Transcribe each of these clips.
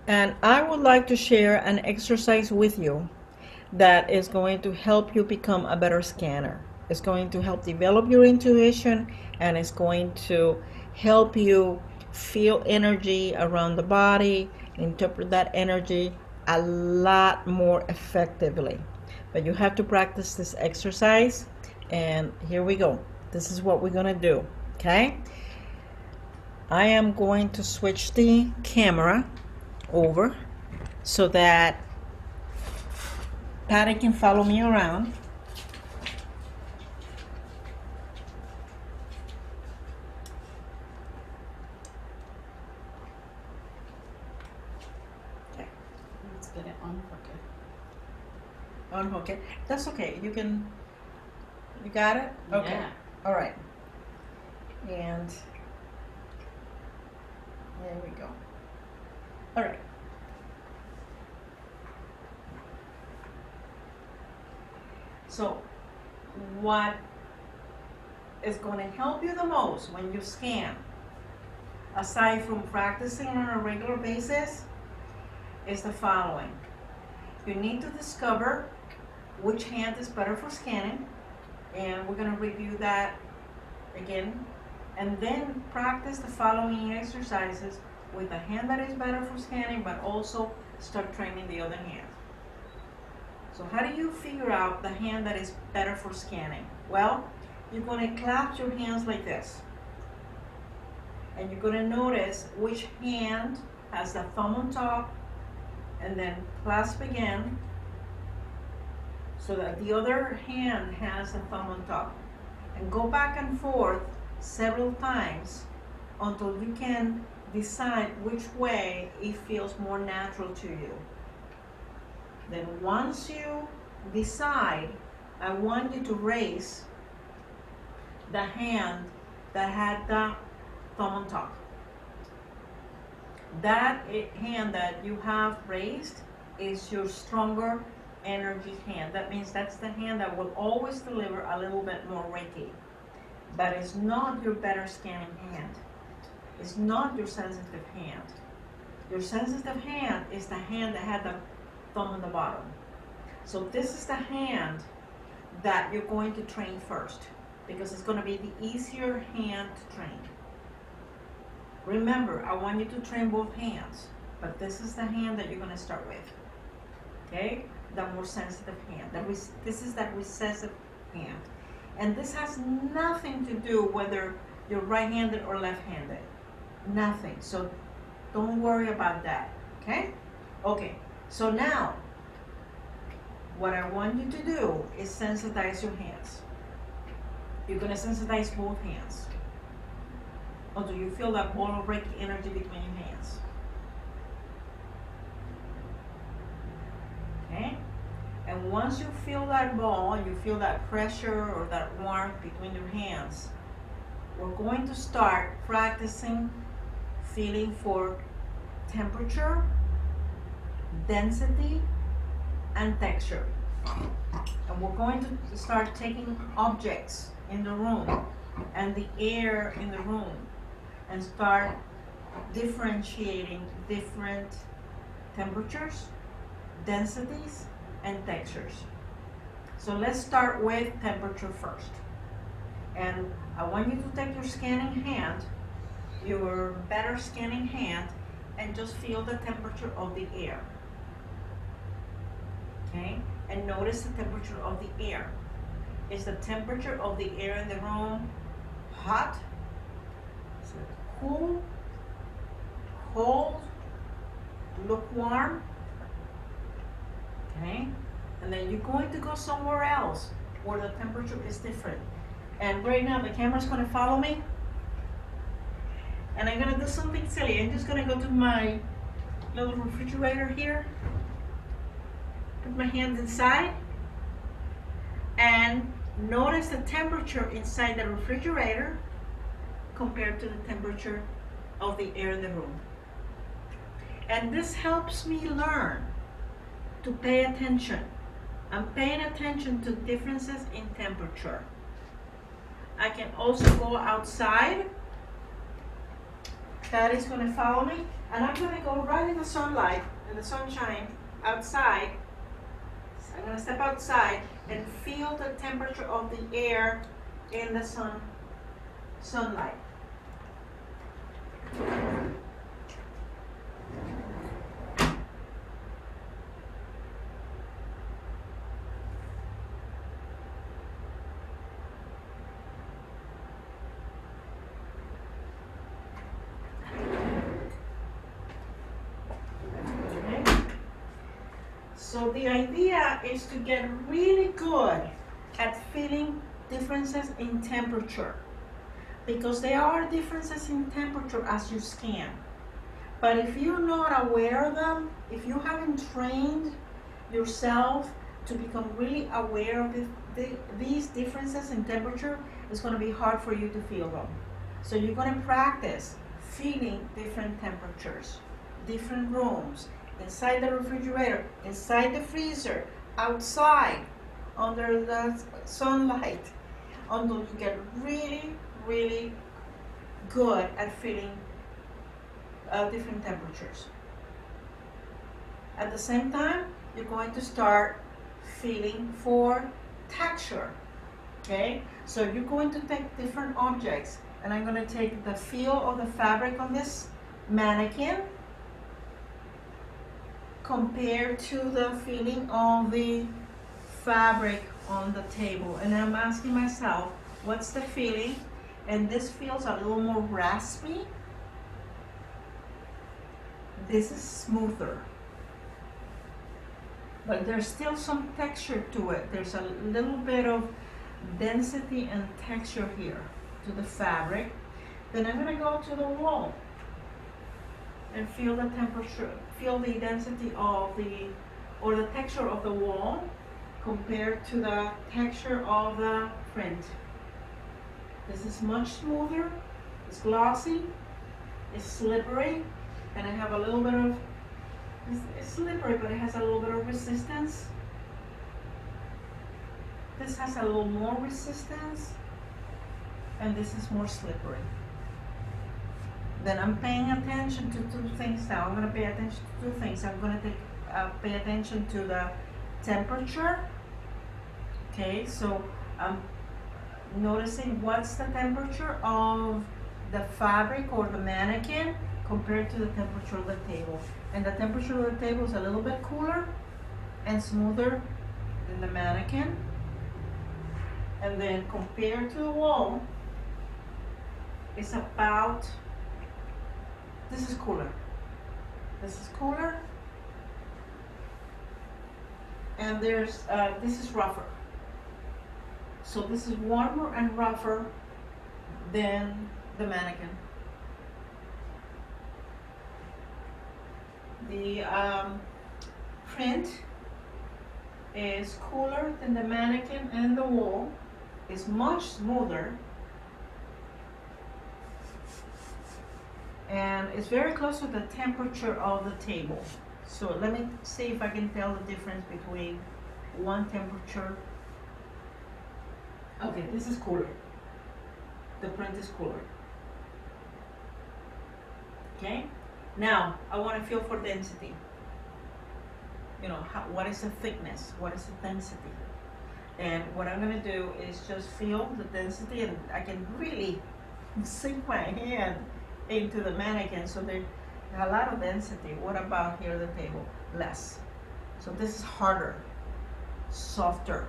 And I would like to share an exercise with you that is going to help you become a better scanner. It's going to help develop your intuition, and it's going to help you feel energy around the body, interpret that energy a lot more effectively. But you have to practice this exercise, and here we go. This is what we're going to do, okay? I am going to switch the camera over so that Patty can follow me around. Okay. Let's get it unhooked. Unhook it. That's okay. You got it? Okay. Yeah. All right. And there we go. All right. So what is going to help you the most when you scan, aside from practicing on a regular basis, is the following. You need to discover which hand is better for scanning, and we're going to review that again, and then practice the following exercises with the hand that is better for scanning, but also start training the other hand. So how do you figure out the hand that is better for scanning? Well, you're going to clasp your hands like this, and you're going to notice which hand has the thumb on top, and then clasp again so that the other hand has the thumb on top, and go back and forth several times until you can decide which way it feels more natural to you. Then once you decide, I want you to raise the hand that had the thumb on top. That hand that you have raised is your stronger energy hand. That means that's the hand that will always deliver a little bit more Reiki. But it's not your better scanning hand. It's not your sensitive hand. Your sensitive hand is the hand that had the thumb on the bottom. So this is the hand that you're going to train first, because it's going to be the easier hand to train. Remember, I want you to train both hands, but this is the hand that you're going to start with. Okay? The more sensitive hand. This is that recessive hand. And this has nothing to do whether you're right-handed or left-handed. Nothing. So don't worry about that. Okay? Okay. So now, what I want you to do is sensitize your hands. You're going to sensitize both hands until you feel that ball of Reiki energy between your hands. Okay? And once you feel that ball, you feel that pressure or that warmth between your hands, we're going to start practicing feeling for temperature, density, and texture. And we're going to start taking objects in the room and the air in the room and start differentiating different temperatures, densities, and textures. So let's start with temperature first. And I want you to take your scanning hand, your better scanning hand, and just feel the temperature of the air. Okay? And notice the temperature of the air. Is the temperature of the air in the room hot? Is it cool? Cold? Lukewarm? Okay? And then you're going to go somewhere else where the temperature is different. And right now the camera's going to follow me. And I'm going to do something silly. I'm just going to go to my little refrigerator here. Put my hands inside. And notice the temperature inside the refrigerator compared to the temperature of the air in the room. And this helps me learn to pay attention. I'm paying attention to differences in temperature. I can also go outside That is gonna follow me, and I'm gonna go right in the sunlight, in the sunshine, outside. So I'm gonna step outside and feel the temperature of the air in the sunlight. So the idea is to get really good at feeling differences in temperature, because there are differences in temperature as you scan. But if you're not aware of them, if you haven't trained yourself to become really aware of these differences in temperature, it's going to be hard for you to feel them. So you're going to practice feeling different temperatures, different rooms, inside the refrigerator, inside the freezer, outside, under the sunlight, until you get really, really good at feeling different temperatures. At the same time, you're going to start feeling for texture, okay? So you're going to take different objects, and I'm going to take the feel of the fabric on this mannequin compared to the feeling of the fabric on the table. And I'm asking myself, what's the feeling? And this feels a little more raspy. This is smoother. But there's still some texture to it. There's a little bit of density and texture here to the fabric. Then I'm gonna go to the wall and feel the temperature, feel the density of or the texture of the wall compared to the texture of the print. This is much smoother, it's glossy, it's slippery, and I have a little bit of, it's slippery, but it has a little bit of resistance. This has a little more resistance, and this is more slippery. Then I'm paying attention to two things now. I'm going to pay attention to two things. I'm going to pay attention to the temperature. Okay, so I'm noticing what's the temperature of the fabric or the mannequin compared to the temperature of the table. And the temperature of the table is a little bit cooler and smoother than the mannequin. And then compared to the wall, it's about, this is cooler. This is cooler. And there's, this is rougher. So this is warmer and rougher than the mannequin. The print is cooler than the mannequin, and the wall is much smoother, and it's very close to the temperature of the table. So let me see if I can tell the difference between one temperature. Okay, this is cooler. The print is cooler. Okay, now I want to feel for density. You know, what is the thickness? What is the density? And what I'm going to do is just feel the density, and I can really sink my hand into the mannequin, so there's a lot of density. What about here at the table? Less. So this is harder, softer.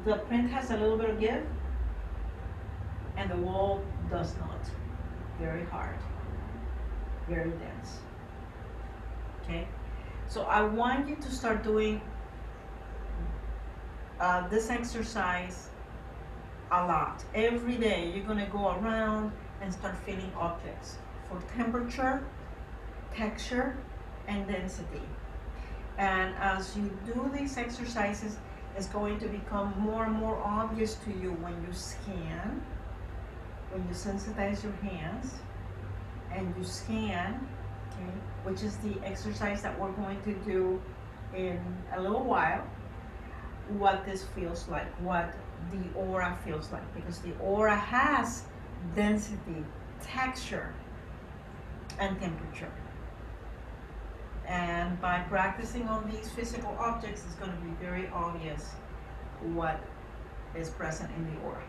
The print has a little bit of give, and the wall does not. Very hard, very dense. Okay, so I want you to start doing this exercise a lot. Every day you're going to go around and start feeling objects for temperature, texture, and density. And as you do these exercises, it's going to become more and more obvious to you when you scan, when you sensitize your hands, and you scan, okay, which is the exercise that we're going to do in a little while. what this feels like, what the aura feels like, because the aura has density, texture, and temperature. And by practicing on these physical objects, it's going to be very obvious what is present in the aura.